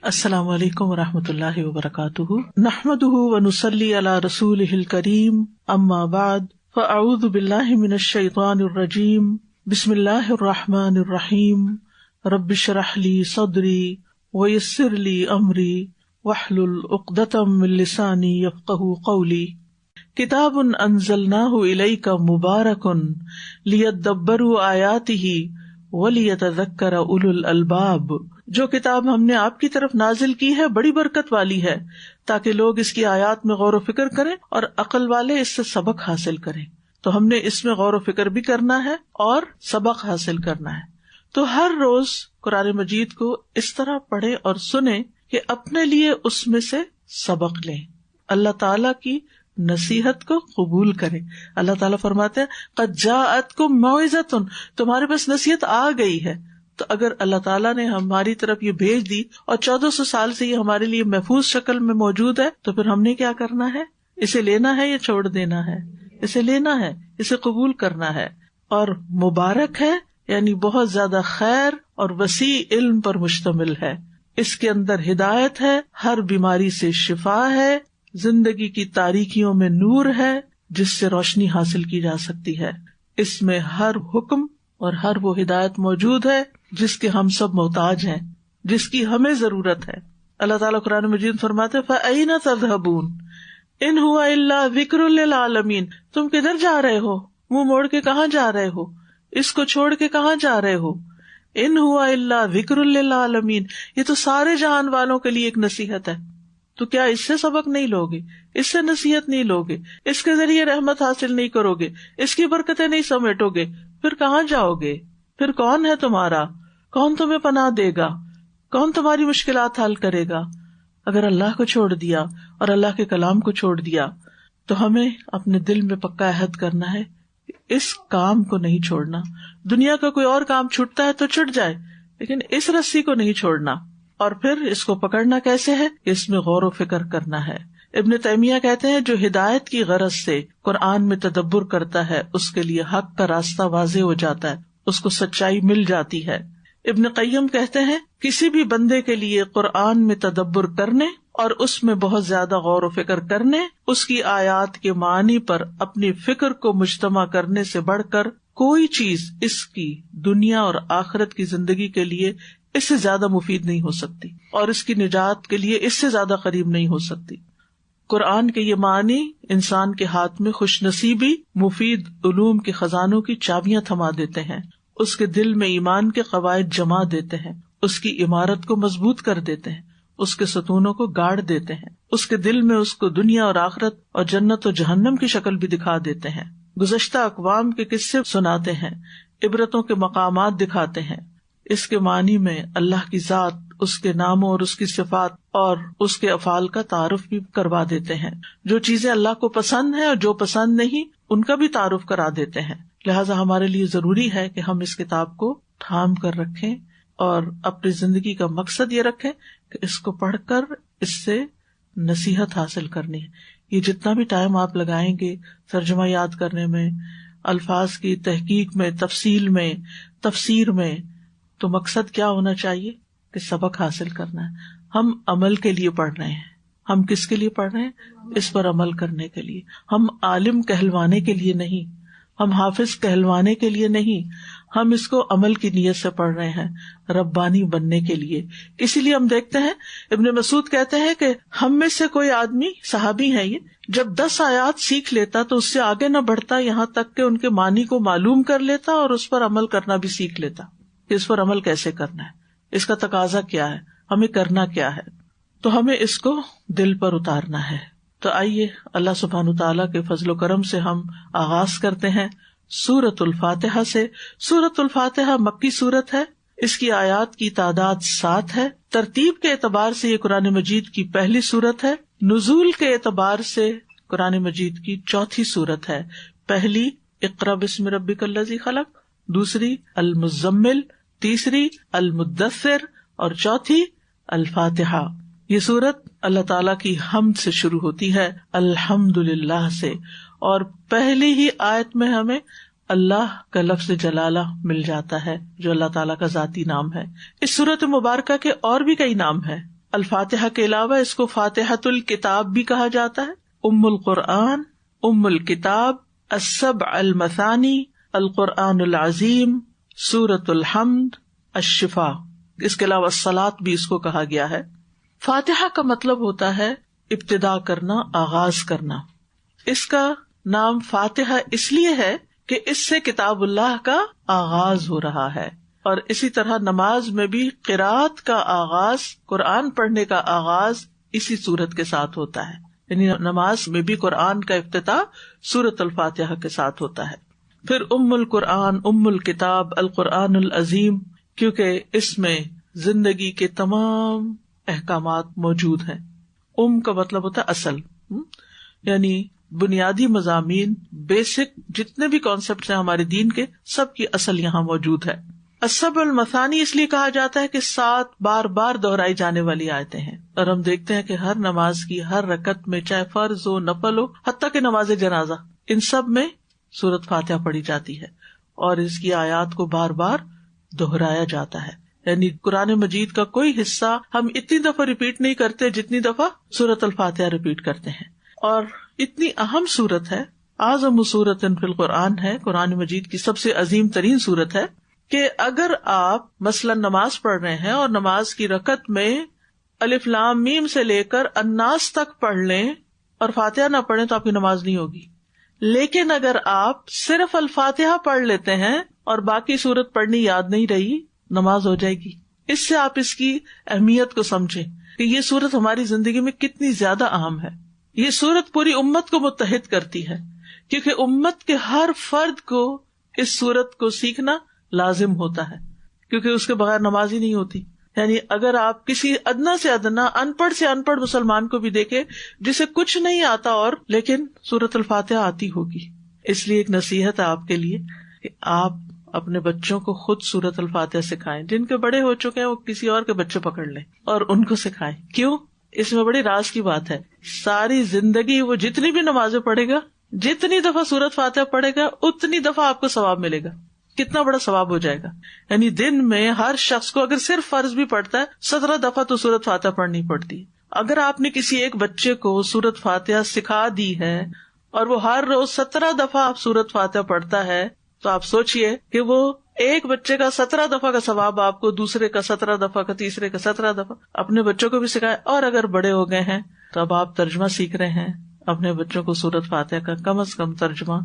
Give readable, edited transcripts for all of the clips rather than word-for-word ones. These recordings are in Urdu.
السلام علیکم ورحمۃ اللہ وبرکاتہ، نحمده ونصلی علی رسولہ الکریم، اما بعد فاعوذ باللہ من الشیطان الرجیم، بسم اللہ الرحمن الرحیم، رب اشرح لی صدری ویسر لی امری واحلل عقدۃ من لسانی یفقہوا قولی، کتاب انزلناہ الیک مبارک لیدبروا آیاتہ ولیتذکر اولو الالباب، جو کتاب ہم نے آپ کی طرف نازل کی ہے بڑی برکت والی ہے تاکہ لوگ اس کی آیات میں غور و فکر کریں اور عقل والے اس سے سبق حاصل کریں۔ تو ہم نے اس میں غور و فکر بھی کرنا ہے اور سبق حاصل کرنا ہے۔ تو ہر روز قرآن مجید کو اس طرح پڑھیں اور سنیں کہ اپنے لیے اس میں سے سبق لیں، اللہ تعالیٰ کی نصیحت کو قبول کریں۔ اللہ تعالیٰ فرماتے ہیں قد جاءتکم موعظۃ، تمہارے پاس نصیحت آ گئی ہے۔ تو اگر اللہ تعالیٰ نے ہماری طرف یہ بھیج دی اور 1400 سال سے یہ ہمارے لیے محفوظ شکل میں موجود ہے، تو پھر ہم نے کیا کرنا ہے؟ اسے لینا ہے یا چھوڑ دینا ہے؟ اسے لینا ہے، اسے قبول کرنا ہے۔ اور مبارک ہے یعنی بہت زیادہ خیر اور وسیع علم پر مشتمل ہے۔ اس کے اندر ہدایت ہے، ہر بیماری سے شفا ہے، زندگی کی تاریکیوں میں نور ہے جس سے روشنی حاصل کی جا سکتی ہے۔ اس میں ہر حکم اور ہر وہ ہدایت موجود ہے جس کے ہم سب محتاج ہیں، جس کی ہمیں ضرورت ہے۔ اللہ تعالیٰ قرآن مجید فرماتے فَأَيْنَ تَذْهَبُونَ إِنْ هُوَ إِلَّا ذِكْرٌ لِّلْعَالَمِينَ، تم کدھر جا رہے ہو؟ منہ موڑ کے کہاں جا رہے ہو؟ اس کو چھوڑ کے کہاں جا رہے ہو؟ إِنْ هُوَ إِلَّا ذِكْرٌ لِّلْعَالَمِينَ، یہ تو سارے جہان والوں کے لیے ایک نصیحت ہے۔ تو کیا اس سے سبق نہیں لوگے؟ اس سے نصیحت نہیں لوگے؟ اس کے ذریعے رحمت حاصل نہیں کرو گے؟ اس کی برکتیں نہیں سمیٹو گے؟ پھر کہاں جاؤ گے؟ پھر کون ہے تمہارا؟ کون تمہیں پناہ دے گا؟ کون تمہاری مشکلات حل کرے گا؟ اگر اللہ کو چھوڑ دیا اور اللہ کے کلام کو چھوڑ دیا تو ہمیں اپنے دل میں پکا عہد کرنا ہے کہ اس کام کو نہیں چھوڑنا۔ دنیا کا کوئی اور کام چھوٹتا ہے تو چھٹ جائے، لیکن اس رسی کو نہیں چھوڑنا۔ اور پھر اس کو پکڑنا کیسے ہے؟ اس میں غور و فکر کرنا ہے۔ ابن تیمیہ کہتے ہیں جو ہدایت کی غرض سے قرآن میں تدبر کرتا ہے اس کے لیے حق کا راستہ واضح ہو جاتا ہے، اس کو سچائی مل جاتی ہے۔ ابن قیم کہتے ہیں کسی بھی بندے کے لیے قرآن میں تدبر کرنے اور اس میں بہت زیادہ غور و فکر کرنے، اس کی آیات کے معنی پر اپنی فکر کو مجتمع کرنے سے بڑھ کر کوئی چیز اس کی دنیا اور آخرت کی زندگی کے لیے اس سے زیادہ مفید نہیں ہو سکتی، اور اس کی نجات کے لیے اس سے زیادہ قریب نہیں ہو سکتی۔ قرآن کے یہ معنی انسان کے ہاتھ میں خوش نصیبی، مفید علوم کے خزانوں کی چابیاں تھما دیتے ہیں، اس کے دل میں ایمان کے قواعد جما دیتے ہیں، اس کی عمارت کو مضبوط کر دیتے ہیں، اس کے ستونوں کو گاڑ دیتے ہیں، اس کے دل میں اس کو دنیا اور آخرت اور جنت و جہنم کی شکل بھی دکھا دیتے ہیں، گزشتہ اقوام کے قصے سناتے ہیں، عبرتوں کے مقامات دکھاتے ہیں۔ اس کے معنی میں اللہ کی ذات، اس کے ناموں اور اس کی صفات اور اس کے افعال کا تعارف بھی کروا دیتے ہیں۔ جو چیزیں اللہ کو پسند ہیں اور جو پسند نہیں ان کا بھی تعارف کرا دیتے ہیں۔ لہٰذا ہمارے لیے ضروری ہے کہ ہم اس کتاب کو تھام کر رکھیں اور اپنی زندگی کا مقصد یہ رکھیں کہ اس کو پڑھ کر اس سے نصیحت حاصل کرنی ہے۔ یہ جتنا بھی ٹائم آپ لگائیں گے ترجمہ یاد کرنے میں، الفاظ کی تحقیق میں، تفصیل میں، تفسیر میں، تو مقصد کیا ہونا چاہیے کہ سبق حاصل کرنا ہے۔ ہم عمل کے لیے پڑھ رہے ہیں۔ ہم کس کے لیے پڑھ رہے ہیں؟ اس پر عمل کرنے کے لیے۔ ہم عالم کہلوانے کے لیے نہیں، ہم حافظ کہلوانے کے لیے نہیں، ہم اس کو عمل کی نیت سے پڑھ رہے ہیں، ربانی بننے کے لیے۔ اسی لیے ہم دیکھتے ہیں ابن مسعود کہتے ہیں کہ ہم میں سے کوئی آدمی، صحابی ہے یہ، جب 10 آیات سیکھ لیتا تو اس سے آگے نہ بڑھتا یہاں تک کہ ان کے معنی کو معلوم کر لیتا اور اس پر عمل کرنا بھی سیکھ لیتا کہ اس پر عمل کیسے کرنا ہے، اس کا تقاضا کیا ہے، ہمیں کرنا کیا ہے۔ تو ہمیں اس کو دل پر اتارنا ہے۔ تو آئیے اللہ سبحانہ تعالیٰ کے فضل و کرم سے ہم آغاز کرتے ہیں سورۃ الفاتحہ سے۔ سورۃ الفاتحہ مکی سورت ہے، اس کی آیات کی تعداد 7 ہے۔ ترتیب کے اعتبار سے یہ قرآن مجید کی پہلی سورت ہے، نزول کے اعتبار سے قرآن مجید کی چوتھی سورت ہے۔ پہلی اقرأ بسم ربک الذی خلق، دوسری المزمل، تیسری المدثر اور چوتھی الفاتحہ۔ یہ سورت اللہ تعالیٰ کی حمد سے شروع ہوتی ہے، الحمدللہ سے، اور پہلی ہی آیت میں ہمیں اللہ کا لفظ جلالہ مل جاتا ہے جو اللہ تعالیٰ کا ذاتی نام ہے۔ اس سورت مبارکہ کے اور بھی کئی نام ہیں۔ الفاتحہ کے علاوہ اس کو فاتحۃ الکتاب بھی کہا جاتا ہے، ام القرآن، ام الکتاب، السبع المثانی، القرآن العظیم، سورۃ الحمد، الشفاء۔ اس کے علاوہ الصلاۃ بھی اس کو کہا گیا ہے۔ فاتحہ کا مطلب ہوتا ہے ابتدا کرنا، آغاز کرنا۔ اس کا نام فاتحہ اس لیے ہے کہ اس سے کتاب اللہ کا آغاز ہو رہا ہے، اور اسی طرح نماز میں بھی قرات کا آغاز، قرآن پڑھنے کا آغاز اسی سورت کے ساتھ ہوتا ہے، یعنی نماز میں بھی قرآن کا افتتاح سورۃ الفاتحہ کے ساتھ ہوتا ہے۔ پھر ام القرآن، ام الکتاب، القرآن العظیم، کیونکہ اس میں زندگی کے تمام احکامات موجود ہیں۔ ام کا مطلب ہوتا ہے اصل، یعنی بنیادی مضامین، بیسک جتنے بھی کانسیپٹس ہیں ہمارے دین کے، سب کی اصل یہاں موجود ہے۔ السبع المثانی اس لیے کہا جاتا ہے کہ 7 بار بار دہرائی جانے والی آیتیں ہیں، اور ہم دیکھتے ہیں کہ ہر نماز کی ہر رکعت میں، چاہے فرض ہو، نفل ہو، حتیٰ کہ نماز جنازہ، ان سب میں سورۃ فاتحہ پڑھی جاتی ہے، اور اس کی آیات کو بار بار دہرایا جاتا ہے۔ یعنی قرآن مجید کا کوئی حصہ ہم اتنی دفعہ ریپیٹ نہیں کرتے جتنی دفعہ سورۃ الفاتحہ ریپیٹ کرتے ہیں، اور اتنی اہم سورت ہے، اعظم سورۃ فی القرآن ہے، قرآن مجید کی سب سے عظیم ترین سورت ہے، کہ اگر آپ مثلا نماز پڑھ رہے ہیں اور نماز کی رکعت میں الف لام میم سے لے کر الناس تک پڑھ لیں اور فاتحہ نہ پڑھیں تو آپ کی نماز نہیں ہوگی، لیکن اگر آپ صرف الفاتحہ پڑھ لیتے ہیں اور باقی سورت پڑھنی یاد نہیں رہی، نماز ہو جائے گی۔ اس سے آپ اس کی اہمیت کو سمجھیں کہ یہ سورت ہماری زندگی میں کتنی زیادہ اہم ہے۔ یہ سورت پوری امت کو متحد کرتی ہے، کیونکہ امت کے ہر فرد کو اس سورت کو سیکھنا لازم ہوتا ہے، کیونکہ اس کے بغیر نماز ہی نہیں ہوتی۔ یعنی اگر آپ کسی ادنا سے ادنا ان پڑھ سے ان پڑھ مسلمان کو بھی دیکھیں جسے کچھ نہیں آتا اور لیکن سورۃ الفاتحہ آتی ہوگی، اس لیے ایک نصیحت ہے آپ کے لیے کہ آپ اپنے بچوں کو خود سورۃ الفاتحہ سکھائیں، جن کے بڑے ہو چکے ہیں وہ کسی اور کے بچے پکڑ لیں اور ان کو سکھائیں۔ کیوں؟ اس میں بڑی راز کی بات ہے، ساری زندگی وہ جتنی بھی نمازیں پڑھے گا، جتنی دفعہ سورۃ فاتحہ پڑھے گا، اتنی دفعہ آپ کو ثواب ملے گا۔ کتنا بڑا ثواب ہو جائے گا، یعنی دن میں ہر شخص کو اگر صرف فرض بھی پڑھتا ہے 17 دفعہ تو سورۃ فاتحہ پڑھنی پڑتی ہے۔ اگر آپ نے کسی ایک بچے کو سورۃ فاتحہ سکھا دی ہے اور وہ ہر روز 17 دفعہ سورۃ فاتحہ پڑھتا ہے، تو آپ سوچئے کہ وہ ایک بچے کا 17 دفعہ کا ثواب آپ کو، دوسرے کا 17 دفعہ کا، تیسرے کا 17 دفعہ۔ اپنے بچوں کو بھی سکھائے، اور اگر بڑے ہو گئے ہیں تو اب آپ ترجمہ سیکھ رہے ہیں، اپنے بچوں کو سورۃ فاتحہ کا کم از کم ترجمہ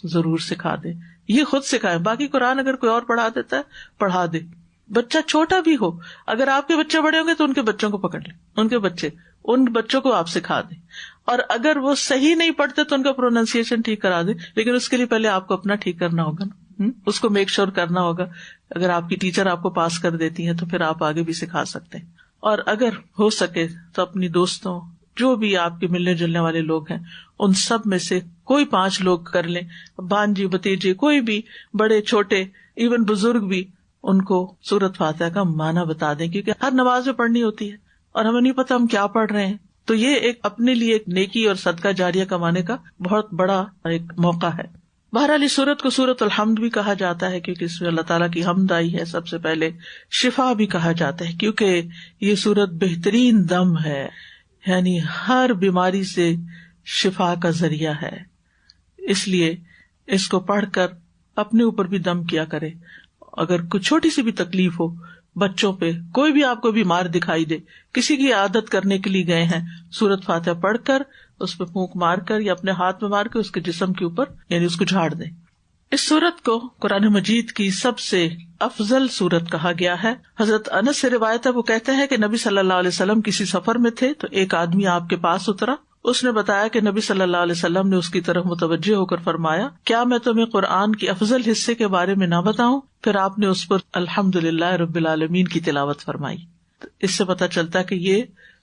ضرور سکھا دے۔ یہ خود سکھائے، باقی قرآن اگر کوئی اور پڑھا دیتا ہے پڑھا دے، بچہ چھوٹا بھی ہو۔ اگر آپ کے بچے بڑے ہوں گے تو ان کے بچوں کو پکڑ لیں، ان بچوں کو آپ سکھا دیں، اور اگر وہ صحیح نہیں پڑھتے تو ان کا پروننسیشن ٹھیک کرا دیں، لیکن اس کے لیے پہلے آپ کو اپنا ٹھیک کرنا ہوگا نا، اس کو میک شور کرنا ہوگا۔ اگر آپ کی ٹیچر آپ کو پاس کر دیتی ہیں تو پھر آپ آگے بھی سکھا سکتے ہیں، اور اگر ہو سکے تو اپنی دوستوں، جو بھی آپ کے ملنے جلنے والے لوگ ہیں، ان سب میں سے کوئی 5 لوگ کر لیں، بانجی بتیجے، کوئی بھی، بڑے چھوٹے، ایون بزرگ بھی، ان کو سورۃ فاتحہ کا معنی بتا دیں، کیونکہ ہر نماز میں پڑھنی ہوتی ہے اور ہمیں نہیں پتا ہم کیا پڑھ رہے ہیں، تو یہ ایک اپنے لیے ایک نیکی اور صدقہ جاریہ کمانے کا بہت بڑا ایک موقع ہے۔ بہرحال اس سورت کو سورۃ الحمد بھی کہا جاتا ہے، کیونکہ اس میں اللہ تعالیٰ کی حمد آئی ہے سب سے پہلے۔ شفا بھی کہا جاتا ہے کیونکہ یہ سورت بہترین دم ہے، یعنی ہر بیماری سے شفا کا ذریعہ ہے، اس لیے اس کو پڑھ کر اپنے اوپر بھی دم کیا کرے۔ اگر کوئی چھوٹی سی بھی تکلیف ہو، بچوں پہ، کوئی بھی آپ کو بیمار دکھائی دے، کسی کی عادت کرنے کے لیے گئے ہیں، سورۃ فاتحہ پڑھ کر اس پہ پھونک مار کر یا اپنے ہاتھ میں مار کے اس کے جسم کے اوپر یعنی اس کو جھاڑ دیں۔ اس سورت کو قرآن مجید کی سب سے افضل سورت کہا گیا ہے۔ حضرت انس سے روایت ہے، وہ کہتے ہیں کہ نبی صلی اللہ علیہ وسلم کسی سفر میں تھے تو ایک آدمی آپ کے پاس اترا، اس نے بتایا کہ نبی صلی اللہ علیہ وسلم نے اس کی طرف متوجہ ہو کر فرمایا، کیا میں تمہیں قرآن کی افضل حصے کے بارے میں نہ بتاؤں؟ پھر آپ نے اس پر الحمدللہ رب العالمین کی تلاوت فرمائی۔ اس سے پتہ چلتا ہے کہ یہ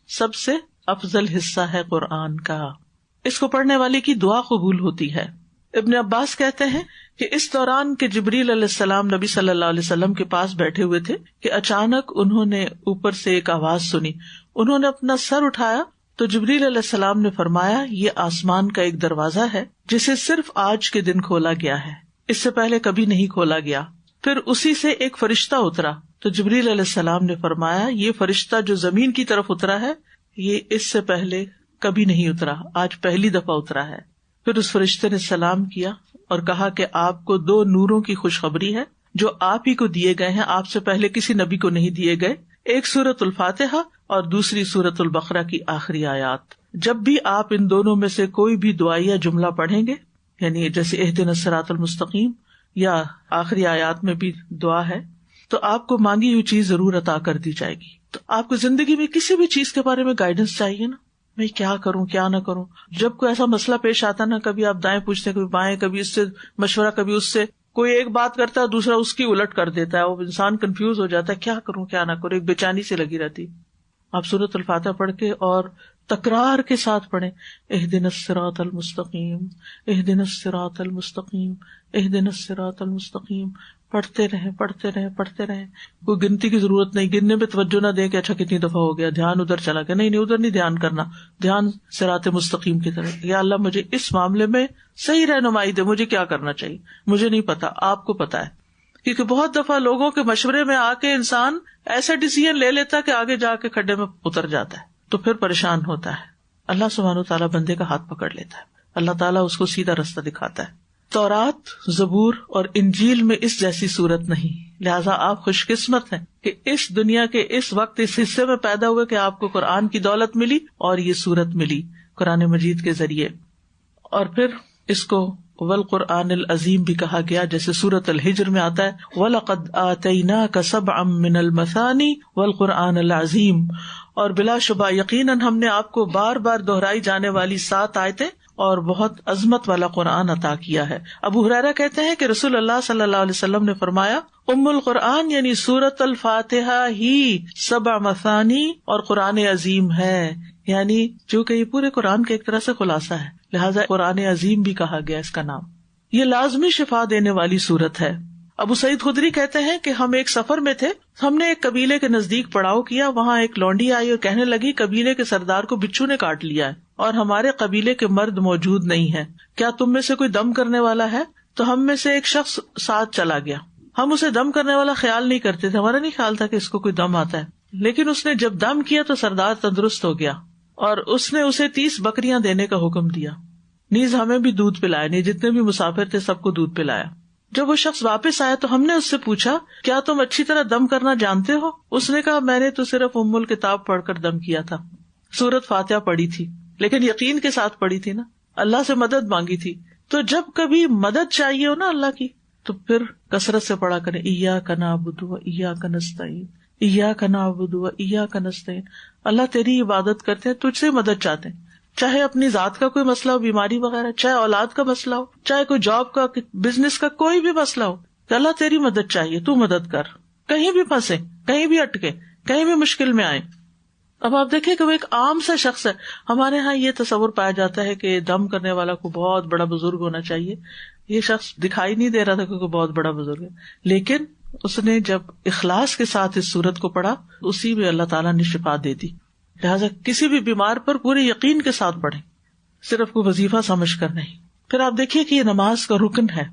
سب سے افضل حصہ ہے قرآن کا، اس کو پڑھنے والے کی دعا قبول ہوتی ہے۔ ابن عباس کہتے ہیں کہ اس دوران کہ جبریل علیہ السلام نبی صلی اللہ علیہ وسلم کے پاس بیٹھے ہوئے تھے کہ اچانک انہوں نے اوپر سے ایک آواز سنی، انہوں نے اپنا سر اٹھایا تو جبریل علیہ السلام نے فرمایا، یہ آسمان کا ایک دروازہ ہے جسے صرف آج کے دن کھولا گیا ہے، اس سے پہلے کبھی نہیں کھولا گیا۔ پھر اسی سے ایک فرشتہ اترا تو جبریل علیہ السلام نے فرمایا یہ فرشتہ جو زمین کی طرف اترا ہے یہ اس سے پہلے کبھی نہیں اترا، آج پہلی دفعہ اترا ہے۔ پھر اس فرشتے نے سلام کیا اور کہا کہ آپ کو 2 نوروں کی خوشخبری ہے جو آپ ہی کو دیے گئے ہیں، آپ سے پہلے کسی نبی کو نہیں دیے گئے، ایک سورۃ الفاتحہ اور دوسری سورۃ البقرہ کی آخری آیات۔ جب بھی آپ ان دونوں میں سے کوئی بھی دعا یا جملہ پڑھیں گے، یعنی جیسے اہدنا الصراط المستقیم یا آخری آیات میں بھی دعا ہے، تو آپ کو مانگی ہوئی چیز ضرور عطا کر دی جائے گی۔ تو آپ کو زندگی میں کسی بھی چیز کے بارے میں گائیڈنس چاہیے نا، میں کیا کروں کیا نہ کروں۔ جب کوئی ایسا مسئلہ پیش آتا نا، کبھی آپ دائیں پوچھتے کبھی بائیں، کبھی اس سے مشورہ کبھی اس سے، کوئی ایک بات کرتا ہے دوسرا اس کی الٹ کر دیتا ہے، وہ انسان کنفیوز ہو جاتا ہے کیا کروں کیا نہ کروں، ایک بے چینی سے لگی رہتی۔ آپ سورۃ الفاتحہ پڑھ کے اور تکرار کے ساتھ پڑھیں، اہدنا الصراط المستقیم اہدنا الصراط المستقیم اہدنا الصراط المستقیم، پڑھتے رہیں۔ کوئی گنتی کی ضرورت نہیں، گننے میں توجہ نہ دیں کہ اچھا کتنی دفعہ ہو گیا، دھیان ادھر چلا گیا، نہیں ادھر نہیں دھیان کرنا، دھیان صراط مستقیم کی طرف۔ یا اللہ مجھے اس معاملے میں صحیح رہنمائی دے، مجھے کیا کرنا چاہیے، مجھے نہیں پتا، آپ کو پتا ہے۔ کیونکہ بہت دفعہ لوگوں کے مشورے میں آ کے انسان ایسا ڈیسیژن لے لیتا کہ آگے جا کے کھڈے میں اتر جاتا ہے، تو پھر پریشان ہوتا ہے۔ اللہ سبحانہ وتعالیٰ بندے کا ہاتھ پکڑ لیتا ہے، اللہ تعالیٰ اس کو سیدھا رستہ دکھاتا ہے۔ تورات، زبور اور انجیل میں اس جیسی صورت نہیں، لہٰذا آپ خوش قسمت ہیں کہ اس دنیا کے اس وقت اس حصے میں پیدا ہوئے کہ آپ کو قرآن کی دولت ملی اور یہ صورت ملی قرآن مجید کے ذریعے۔ اور پھر اس کو والقرآن العظیم بھی کہا گیا، جیسے سورۃ الحجر میں آتا ہے وَلَقَدْ آتَيْنَاكَ سَبْعًا مِّنَ الْمَثَانِي وَالْقُرْآنَ الْعَظِيمِ، اور بلا شبہ یقیناً ہم نے آپ کو بار بار دہرائی جانے والی 7 آیتیں اور بہت عظمت والا قرآن عطا کیا ہے۔ ابو ہریرہ کہتے ہیں کہ رسول اللہ صلی اللہ علیہ وسلم نے فرمایا ام القرآن یعنی سورۃ الفاتحہ ہی 7 مثانی اور قرآن عظیم ہے، یعنی جو کہ یہ پورے قرآن کے ایک طرح سے خلاصہ ہے، لہٰذا قرآن عظیم بھی کہا گیا اس کا نام۔ یہ لازمی شفا دینے والی سورت ہے۔ ابو سعید خدری کہتے ہیں کہ ہم ایک سفر میں تھے، ہم نے ایک قبیلے کے نزدیک پڑاؤ کیا، وہاں ایک لونڈی آئی اور کہنے لگی قبیلے کے سردار کو بچھو نے کاٹ لیا ہے اور ہمارے قبیلے کے مرد موجود نہیں ہیں، کیا تم میں سے کوئی دم کرنے والا ہے؟ تو ہم میں سے ایک شخص ساتھ چلا گیا، ہم اسے دم کرنے والا خیال نہیں کرتے تھے، ہمارا نہیں خیال تھا کہ اس کو کوئی دم آتا ہے، لیکن اس نے جب دم کیا تو سردار تندرست ہو گیا اور اس نے اسے 30 بکریاں دینے کا حکم دیا، نیز ہمیں بھی دودھ پلایا، نہیں جتنے بھی مسافر تھے سب کو دودھ پلایا۔ جب وہ شخص واپس آیا تو ہم نے اس سے پوچھا کیا تم اچھی طرح دم کرنا جانتے ہو؟ اس نے کہا میں نے تو صرف ام الکتاب پڑھ کر دم کیا تھا، سورۃ فاتحہ پڑھی تھی، لیکن یقین کے ساتھ پڑھی تھی نا، اللہ سے مدد مانگی تھی۔ تو جب کبھی مدد چاہیے ہو نا اللہ کی تو پھر کثرت سے پڑھا کریں ایاک نعبد و ایاک نستعین، ایاک نعبد و ایاک نستعین، اللہ تیری عبادت کرتے ہیں، تجھ سے مدد چاہتے ہیں، چاہے اپنی ذات کا کوئی مسئلہ ہو، بیماری وغیرہ، چاہے اولاد کا مسئلہ ہو، چاہے کوئی جاب کا، بزنس کا، کوئی بھی مسئلہ ہو، کہ اللہ تیری مدد چاہیے، تو مدد کر، کہیں بھی پھنسے، کہیں بھی اٹکے، کہیں بھی مشکل میں آئے۔ اب آپ دیکھیں کہ وہ ایک عام سا شخص ہے، ہمارے ہاں یہ تصور پایا جاتا ہے کہ دم کرنے والا کو بہت بڑا بزرگ ہونا چاہیے، یہ شخص دکھائی نہیں دے رہا تھا کہ بہت بڑا بزرگ ہے، لیکن اس نے جب اخلاص کے ساتھ اس سورت کو پڑھا اسی میں اللہ تعالیٰ نے شفا دے دی۔ لہٰذا کسی بھی بیمار پر پورے یقین کے ساتھ پڑھیں، صرف کوئی وظیفہ سمجھ کر نہیں۔ پھر آپ دیکھیے کہ یہ نماز کا رکن ہے،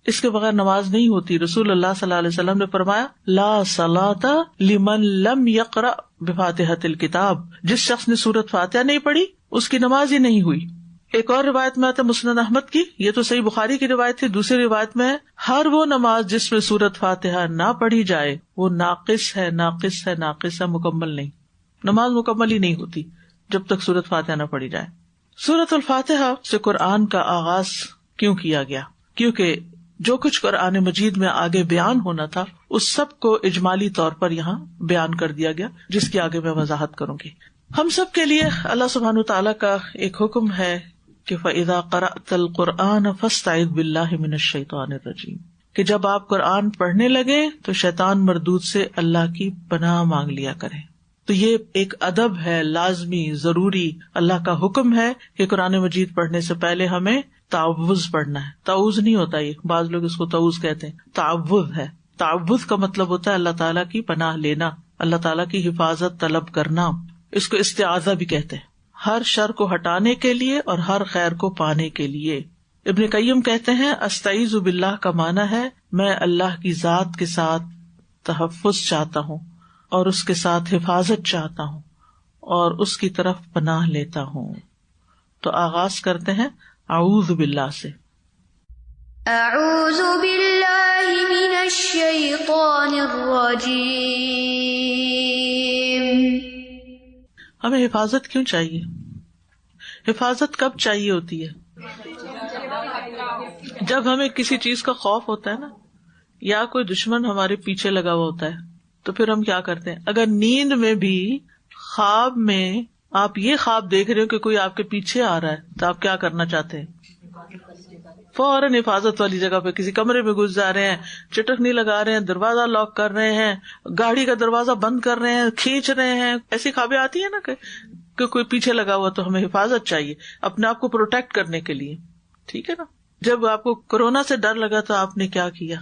اس کے بغیر نماز نہیں ہوتی۔ رسول اللہ صلی اللہ علیہ وسلم نے فرمایا لا صلاۃ لمن لم یقرأ بفاتحۃ الکتاب، جس شخص نے سورۃ فاتحہ نہیں پڑھی اس کی نماز ہی نہیں ہوئی۔ ایک اور روایت میں آتا مسند احمد کی، یہ تو صحیح بخاری کی روایت تھی، دوسری روایت میں ہے ہر وہ نماز جس میں سورۃ فاتحہ نہ پڑھی جائے وہ ناقص ہے، ناقص ہے، ناقص ہے، مکمل نہیں، نماز مکمل ہی نہیں ہوتی جب تک سورۃ فاتحہ نہ پڑھی جائے۔ سورۃ الفاتحہ سے قرآن کا آغاز کیوں کیا گیا؟ کیونکہ جو کچھ قرآن مجید میں آگے بیان ہونا تھا اس سب کو اجمالی طور پر یہاں بیان کر دیا گیا، جس کی آگے میں وضاحت کروں گی۔ ہم سب کے لیے اللہ سبحانہ تعالیٰ کا ایک حکم ہے کہ فَإِذَا قَرَأْتَ الْقُرْآنَ فَاسْتَعِذْ بِاللَّهِ مِنَ الشَّيْطَانِ الرَّجِيمِ، کہ جب آپ قرآن پڑھنے لگے تو شیطان مردود سے اللہ کی پناہ مانگ لیا کریں۔ تو یہ ایک ادب ہے، لازمی، ضروری، اللہ کا حکم ہے کہ قرآن مجید پڑھنے سے پہلے ہمیں تعوذ پڑھنا ہے۔ تعوذ نہیں ہوتا، یہ بعض لوگ اس کو تعوذ کہتے ہیں، تعوذ ہے۔ تعوذ کا مطلب ہوتا ہے اللہ تعالیٰ کی پناہ لینا، اللہ تعالیٰ کی حفاظت طلب کرنا، اس کو استعاذہ بھی کہتے ہیں، ہر شر کو ہٹانے کے لیے اور ہر خیر کو پانے کے لیے۔ ابن قیم کہتے ہیں استعیذ باللہ کا معنی ہے میں اللہ کی ذات کے ساتھ تحفظ چاہتا ہوں اور اس کے ساتھ حفاظت چاہتا ہوں اور اس کی طرف پناہ لیتا ہوں. تو آغاز کرتے ہیں اعوذ باللہ سے. اعوذ باللہ من الشیطان الرجیم. ہمیں حفاظت کیوں چاہیے؟ حفاظت کب چاہیے ہوتی ہے؟ جب ہمیں کسی چیز کا خوف ہوتا ہے نا، یا کوئی دشمن ہمارے پیچھے لگا ہوا ہوتا ہے، تو پھر ہم کیا کرتے ہیں؟ اگر نیند میں بھی خواب میں آپ یہ خواب دیکھ رہے ہو کہ کوئی آپ کے پیچھے آ رہا ہے، تو آپ کیا کرنا چاہتے ہیں؟ فوراً حفاظت والی جگہ پہ کسی کمرے میں گھس جا رہے ہیں، چٹکنی لگا رہے ہیں، دروازہ لاک کر رہے ہیں، گاڑی کا دروازہ بند کر رہے ہیں، کھینچ رہے ہیں. ایسی خوابیں آتی ہیں نا کہ کوئی پیچھے لگا ہوا، تو ہمیں حفاظت چاہیے اپنے آپ کو پروٹیکٹ کرنے کے لیے. ٹھیک ہے نا؟ جب آپ کو کورونا سے ڈر لگا تو آپ نے کیا کیا؟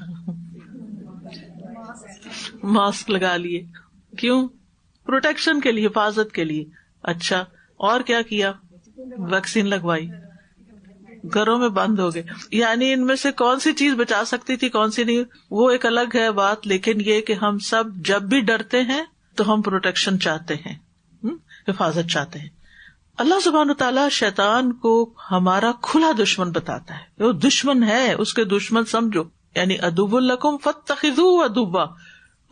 ماسک لگا لیے. کیوں؟ پروٹیکشن کے لیے، حفاظت کے لیے. اچھا، اور کیا کیا؟ ویکسین لگوائی. گھروں میں بند ہو گئے. یعنی ان میں سے کون سی چیز بچا سکتی تھی، کون سی نہیں، وہ ایک الگ ہے بات. لیکن یہ کہ ہم سب جب بھی ڈرتے ہیں تو ہم پروٹیکشن چاہتے ہیں، حفاظت چاہتے ہیں. اللہ سبحانہ تعالیٰ شیطان کو ہمارا کھلا دشمن بتاتا ہے. وہ دشمن ہے، اس کے دشمن سمجھو، یعنی عدو لکم فاتخذوہ عدوا،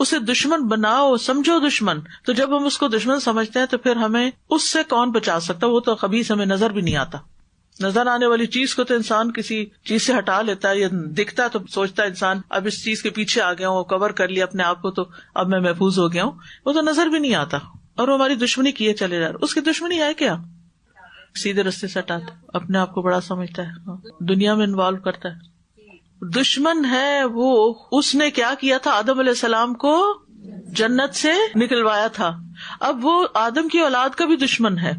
اسے دشمن بناؤ، سمجھو دشمن. تو جب ہم اس کو دشمن سمجھتے ہیں تو پھر ہمیں اس سے کون بچا سکتا؟ وہ تو خبیث ہمیں نظر بھی نہیں آتا. نظر آنے والی چیز کو تو انسان کسی چیز سے ہٹا لیتا ہے، یا دکھتا تو سوچتا ہے انسان اب اس چیز کے پیچھے آ گیا ہوں، کور کر لیا اپنے آپ کو، تو اب میں محفوظ ہو گیا ہوں. وہ تو نظر بھی نہیں آتا اور وہ ہماری دشمنی کیے چلے جا رہا. اس کی دشمنی ہے کیا؟ سیدھے رستے سے ہٹاتا، اپنے آپ کو بڑا سمجھتا ہے، دنیا میں انوالو کرتا ہے. دشمن ہے وہ. اس نے کیا کیا تھا؟ آدم علیہ السلام کو جنت سے نکلوایا تھا. اب وہ آدم کی اولاد کا بھی دشمن ہے.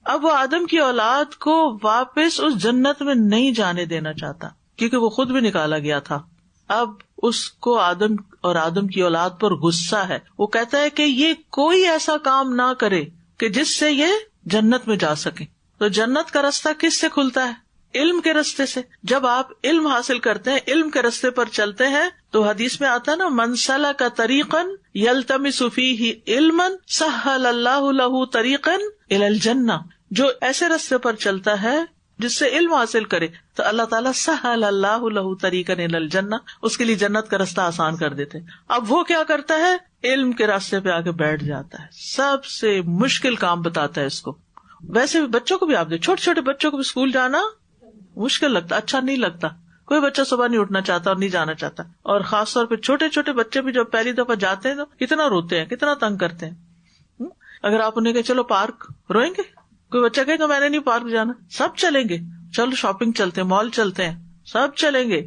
اب وہ آدم کی اولاد کو واپس اس جنت میں نہیں جانے دینا چاہتا، کیونکہ وہ خود بھی نکالا گیا تھا. اب اس کو آدم اور آدم کی اولاد پر غصہ ہے. وہ کہتا ہے کہ یہ کوئی ایسا کام نہ کرے کہ جس سے یہ جنت میں جا سکے. تو جنت کا رستہ کس سے کھلتا ہے؟ علم کے رستے سے. جب آپ علم حاصل کرتے ہیں، علم کے رستے پر چلتے ہیں، تو حدیث میں آتا ہے نا، من سلک طریقا یلتمس فیہ علما سہل اللہ لہ طریقا الی الجنہ. جو ایسے رستے پر چلتا ہے جس سے علم حاصل کرے تو اللہ تعالیٰ سہل اللہ لہ طریقا الی الجنہ، اس کے لیے جنت کا رستہ آسان کر دیتے. اب وہ کیا کرتا ہے؟ علم کے راستے پہ آگے بیٹھ جاتا ہے. سب سے مشکل کام بتاتا ہے اس کو. ویسے بھی بچوں کو بھی آپ چھوٹے چھوٹے بچوں کو بھی اسکول جانا مشکل لگتا، اچھا نہیں لگتا. کوئی بچہ صبح نہیں اٹھنا چاہتا اور نہیں جانا چاہتا. اور خاص طور پہ چھوٹے چھوٹے بچے بھی جب پہلی دفعہ جاتے ہیں تو کتنا روتے ہیں، کتنا تنگ کرتے ہیں. اگر آپ انہیں کہ چلو پارک، روئیں گے. کوئی بچہ کہے گا میں نے نہیں پارک جانا. سب چلیں گے، چلو شاپنگ چلتے ہیں، مال چلتے ہیں، سب چلیں گے.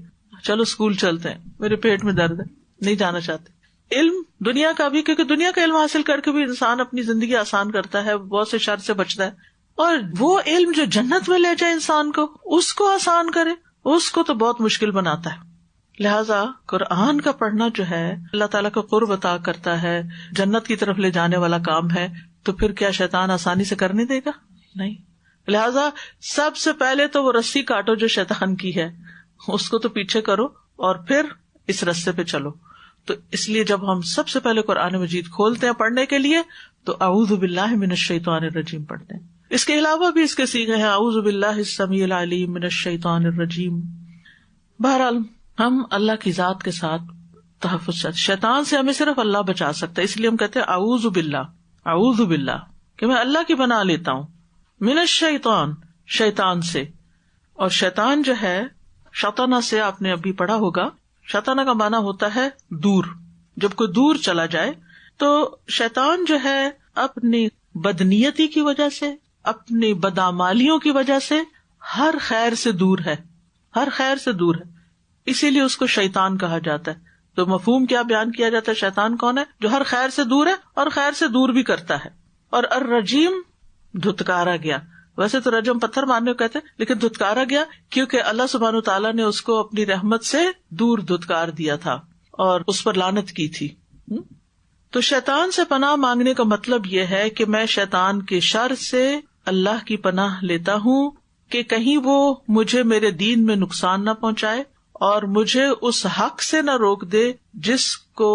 چلو اسکول چلتے ہیں، میرے پیٹ میں درد ہے، نہیں جانا چاہتے. علم دنیا کا بھی، کیونکہ دنیا کا علم حاصل کر کے بھی انسان اپنی زندگی آسان کرتا ہے، بہت سے شر سے بچتا ہے. اور وہ علم جو جنت میں لے جائے انسان کو، اس کو آسان کرے، اس کو تو بہت مشکل بناتا ہے. لہٰذا قرآن کا پڑھنا جو ہے اللہ تعالیٰ کا قرب عطا کرتا ہے، جنت کی طرف لے جانے والا کام ہے. تو پھر کیا شیطان آسانی سے کرنے دے گا؟ نہیں. لہٰذا سب سے پہلے تو وہ رسی کاٹو جو شیطان کی ہے، اس کو تو پیچھے کرو اور پھر اس رستے پہ چلو. تو اس لیے جب ہم سب سے پہلے قرآن مجید کھولتے ہیں پڑھنے کے لیے تو اعوذ باللہ من الشیطان الرجیم پڑھتے ہیں. اس کے علاوہ بھی اس کے صیغے ہیں، اعوذ باللہ السمیع العلیم من الشیطان الرجیم. بہرحال ہم اللہ کی ذات کے ساتھ تحفظ چاہتے. شیطان سے ہمیں صرف اللہ بچا سکتا ہے، اس لیے ہم کہتے ہیں اعوذ باللہ، اعوذ باللہ، کہ میں اللہ کی پناہ لیتا ہوں. من الشیطان، شیطان سے. اور شیطان جو ہے، شطنہ سے آپ نے ابھی پڑھا ہوگا، شطنہ کا معنی ہوتا ہے دور. جب کوئی دور چلا جائے تو شیطان جو ہے اپنی بدنیتی کی وجہ سے، اپنی بدعمالیوں کی وجہ سے ہر خیر سے دور ہے، ہر خیر سے دور ہے. اسی لیے اس کو شیطان کہا جاتا ہے. تو مفہوم کیا بیان کیا جاتا ہے؟ شیطان کون ہے؟ جو ہر خیر سے دور ہے اور خیر سے دور بھی کرتا ہے. اور الرجیم، دھتکارا گیا. ویسے تو رجم پتھر مارنے کو کہتے ہیں، لیکن دھتکارا گیا کیونکہ اللہ سبحانہ تعالیٰ نے اس کو اپنی رحمت سے دور دھتکار دیا تھا اور اس پر لعنت کی تھی. تو شیطان سے پناہ مانگنے کا مطلب یہ ہے کہ میں شیطان کے شر سے اللہ کی پناہ لیتا ہوں کہ کہیں وہ مجھے میرے دین میں نقصان نہ پہنچائے اور مجھے اس حق سے نہ روک دے جس کو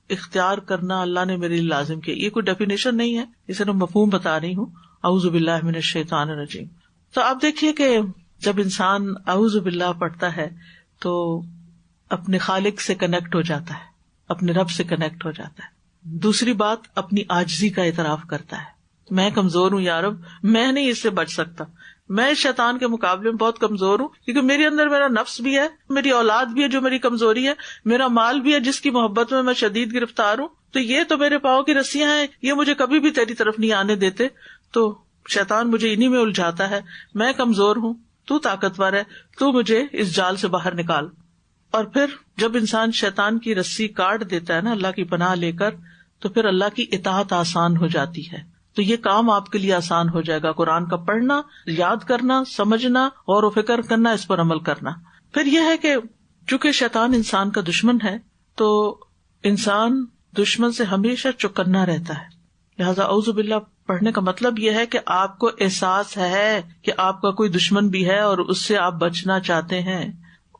اختیار کرنا اللہ نے میرے لیے لازم کیا. یہ کوئی ڈیفینیشن نہیں ہے، اسے میں مفہوم بتا رہی ہوں. اعوذ باللہ من الشیطان الرجیم. تو آپ دیکھیے کہ جب انسان اعوذ باللہ پڑھتا ہے تو اپنے خالق سے کنیکٹ ہو جاتا ہے، اپنے رب سے کنیکٹ ہو جاتا ہے. دوسری بات، اپنی عاجزی کا اعتراف کرتا ہے. میں کمزور ہوں یا رب، میں نہیں اس سے بچ سکتا، میں شیطان کے مقابلے میں بہت کمزور ہوں، کیونکہ میرے اندر میرا نفس بھی ہے، میری اولاد بھی ہے جو میری کمزوری ہے، میرا مال بھی ہے جس کی محبت میں شدید گرفتار ہوں. تو یہ تو میرے پاؤں کی رسیاں ہیں، یہ مجھے کبھی بھی تیری طرف نہیں آنے دیتے. تو شیطان مجھے انہی میں الجھاتا ہے. میں کمزور ہوں، تو طاقتور ہے، تو مجھے اس جال سے باہر نکال. اور پھر جب انسان شیطان کی رسی کاٹ دیتا ہے نا اللہ کی پناہ لے کر، تو پھر اللہ کی اطاعت آسان ہو جاتی ہے. تو یہ کام آپ کے لیے آسان ہو جائے گا، قرآن کا پڑھنا، یاد کرنا، سمجھنا، غور و فکر کرنا، اس پر عمل کرنا. پھر یہ ہے کہ چونکہ شیطان انسان کا دشمن ہے تو انسان دشمن سے ہمیشہ چوکنا رہتا ہے. لہٰذا اعوذ باللہ پڑھنے کا مطلب یہ ہے کہ آپ کو احساس ہے کہ آپ کا کوئی دشمن بھی ہے اور اس سے آپ بچنا چاہتے ہیں.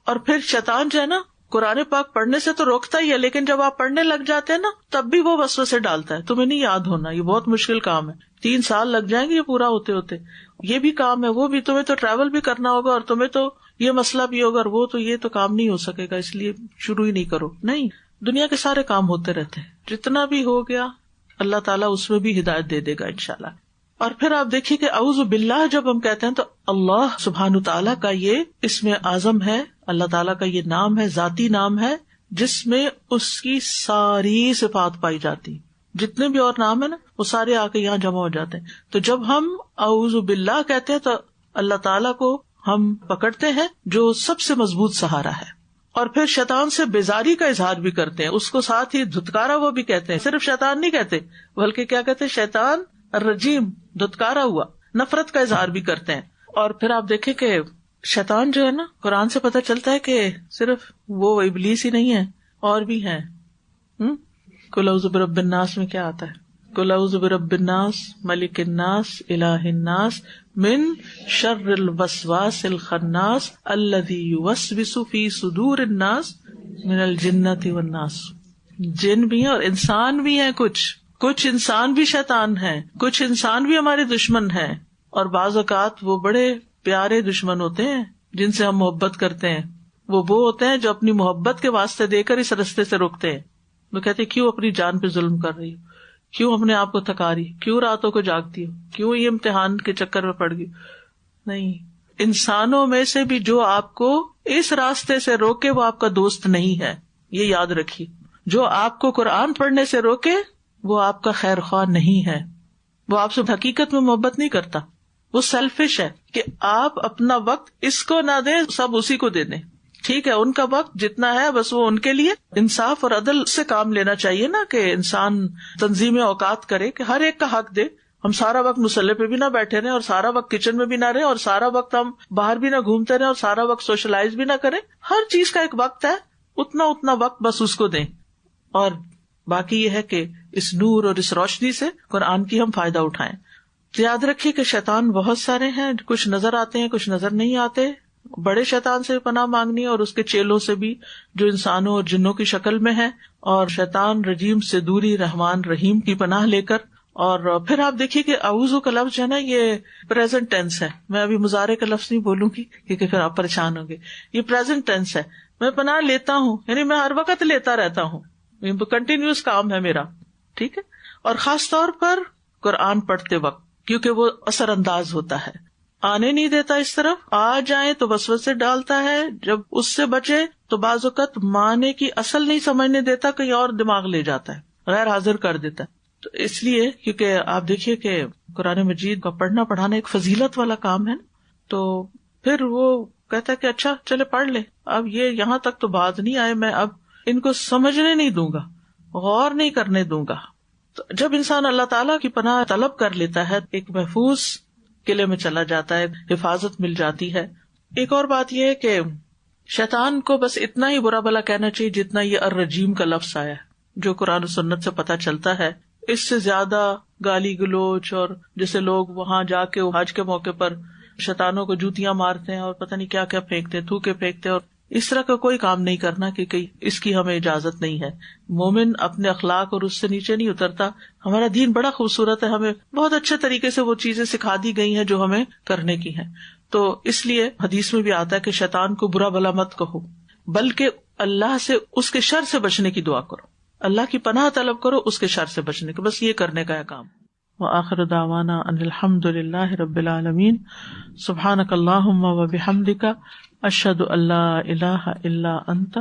اور پھر شیطان جو ہے نا قرآن پاک پڑھنے سے تو روکتا ہی ہے، لیکن جب آپ پڑھنے لگ جاتے ہیں نا تب بھی وہ وسوسے ڈالتا ہے. تمہیں نہیں یاد ہونا، یہ بہت مشکل کام ہے، 3 سال لگ جائیں گے یہ پورا ہوتے ہوتے. یہ بھی کام ہے، وہ بھی، تمہیں تو ٹریول بھی کرنا ہوگا اور تمہیں تو یہ مسئلہ بھی ہوگا، اور وہ تو یہ تو کام نہیں ہو سکے گا، اس لیے شروع ہی نہیں کرو. نہیں، دنیا کے سارے کام ہوتے رہتے ہیں، جتنا بھی ہو گیا اللہ تعالیٰ اس میں بھی ہدایت دے دے گا انشاءاللہ. اور پھر آپ دیکھیے کہ اعوذ باللہ جب ہم کہتے ہیں تو اللہ سبحانہ تعالیٰ کا یہ اسم اعظم ہے، اللہ تعالیٰ کا یہ نام ہے، ذاتی نام ہے جس میں اس کی ساری صفات پائی جاتی. جتنے بھی اور نام ہیں نا وہ سارے آ کے یہاں جمع ہو جاتے ہیں. تو جب ہم اعوذ باللہ کہتے ہیں تو اللہ تعالیٰ کو ہم پکڑتے ہیں جو سب سے مضبوط سہارا ہے. اور پھر شیطان سے بیزاری کا اظہار بھی کرتے ہیں، اس کو ساتھ ہی دھتکارا وہ بھی کہتے ہیں. صرف شیطان نہیں کہتے بلکہ کیا کہتے ہیں؟ شیطان الرجیم، دھتکارا ہوا، نفرت کا اظہار بھی کرتے ہیں. اور پھر آپ دیکھیں کہ شیطان جو ہے نا قرآن سے پتہ چلتا ہے کہ صرف وہ ابلیس ہی نہیں ہے، اور بھی ہیں. قل اعوذ برب الناس میں کیا آتا ہے؟ قل اعوذ برب الناس ملک الناس الہ الناس من شر الوسواس الخناس الذی یوسوس فی صدور الناس من الجنۃ والناس. جن بھی ہیں اور انسان بھی ہیں، کچھ انسان بھی شیطان ہیں، کچھ انسان بھی ہمارے دشمن ہیں. اور بعض اوقات وہ بڑے پیارے دشمن ہوتے ہیں جن سے ہم محبت کرتے ہیں، وہ ہوتے ہیں جو اپنی محبت کے واسطے دے کر اس رستے سے روکتے ہیں. وہ کہتے ہیں کیوں اپنی جان پہ ظلم کر رہی ہو، کیوں اپنے آپ کو تھکا رہی، کیوں راتوں کو جاگتی ہو، کیوں یہ امتحان کے چکر میں پڑ گئی. نہیں، انسانوں میں سے بھی جو آپ کو اس راستے سے روکے وہ آپ کا دوست نہیں ہے، یہ یاد رکھیے. جو آپ کو قرآن پڑھنے سے روکے وہ آپ کا خیر خواہ نہیں ہے، وہ آپ سے حقیقت میں محبت نہیں کرتا، وہ سیلفش ہے کہ آپ اپنا وقت اس کو نہ دیں، سب اسی کو دے دیں. ٹھیک ہے، ان کا وقت جتنا ہے بس وہ ان کے لیے. انصاف اور عدل سے کام لینا چاہیے نا کہ انسان تنظیم اوقات کرے کہ ہر ایک کا حق دے. ہم سارا وقت مصلی پہ بھی نہ بیٹھے رہے اور سارا وقت کچن میں بھی نہ رہے اور سارا وقت ہم باہر بھی نہ گھومتے رہے اور سارا وقت سوشلائز بھی نہ کریں. ہر چیز کا ایک وقت ہے، اتنا وقت بس اس کو دیں. اور باقی یہ ہے کہ اس نور اور اس روشنی سے قرآن کی ہم فائدہ اٹھائیں. یاد رکھیے کہ شیطان بہت سارے ہیں، کچھ نظر آتے ہیں، کچھ نظر نہیں آتے. بڑے شیطان سے پناہ مانگنی اور اس کے چیلوں سے بھی جو انسانوں اور جنوں کی شکل میں ہے، اور شیطان رجیم سے دوری، رحمان رحیم کی پناہ لے کر. اور پھر آپ دیکھیے کہ اعوذ کا لفظ جو ہے نا یہ پریزنٹ ٹینس ہے. میں ابھی مضارع کا لفظ نہیں بولوں گی کیونکہ پھر آپ پریشان ہوں گے. یہ پریزنٹ ٹینس ہے، میں پناہ لیتا ہوں، یعنی میں ہر وقت لیتا رہتا ہوں، کنٹینیوس کام ہے میرا. ٹھیک ہے، اور خاص طور پر قرآن پڑھتے وقت کیونکہ وہ اثر انداز ہوتا ہے، آنے نہیں دیتا اس طرف. آ جائیں تو وسوسے ڈالتا ہے، جب اس سے بچے تو بعض اوقات معنی کی اصل نہیں سمجھنے دیتا، کہیں اور دماغ لے جاتا ہے، غیر حاضر کر دیتا ہے. تو اس لیے کیونکہ آپ دیکھیے کہ قرآن مجید کا پڑھنا پڑھانا ایک فضیلت والا کام ہے نا، تو پھر وہ کہتا ہے کہ اچھا چلے پڑھ لے، اب یہ یہاں تک تو بات نہیں آئے، میں اب ان کو سمجھنے نہیں دوں گا، غور نہیں کرنے دوں گا. تو جب انسان اللہ تعالیٰ کی پناہ طلب کر لیتا ہے ایک محفوظ قلعے میں چلا جاتا ہے، حفاظت مل جاتی ہے. ایک اور بات یہ ہے کہ شیطان کو بس اتنا ہی برا بھلا کہنا چاہیے جتنا یہ الرجیم کا لفظ آیا ہے جو قرآن و سنت سے پتہ چلتا ہے. اس سے زیادہ گالی گلوچ، اور جیسے لوگ وہاں جا کے حج کے موقع پر شیطانوں کو جوتیاں مارتے ہیں اور پتہ نہیں کیا کیا پھینکتے ہیں، تھوکے پھینکتے ہیں، اور اس طرح کا کوئی کام نہیں کرنا کہ اس کی ہمیں اجازت نہیں ہے. مومن اپنے اخلاق اور اس سے نیچے نہیں اترتا. ہمارا دین بڑا خوبصورت ہے، ہمیں بہت اچھے طریقے سے وہ چیزیں سکھا دی گئی ہیں جو ہمیں کرنے کی ہیں. تو اس لیے حدیث میں بھی آتا ہے کہ شیطان کو برا بھلا مت کہو، بلکہ اللہ سے اس کے شر سے بچنے کی دعا کرو، اللہ کی پناہ طلب کرو اس کے شر سے بچنے کی. بس یہ کرنے کا ہے کام. وآخر دعوانا ان الحمد للہ رب العالمین. سبحانک اللہم وبحمدک، اشہد ان لا الہ الا انت،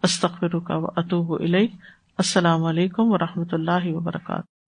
استغفرک واتوب الیک. السلام علیکم ورحمۃ اللہ وبرکاتہ.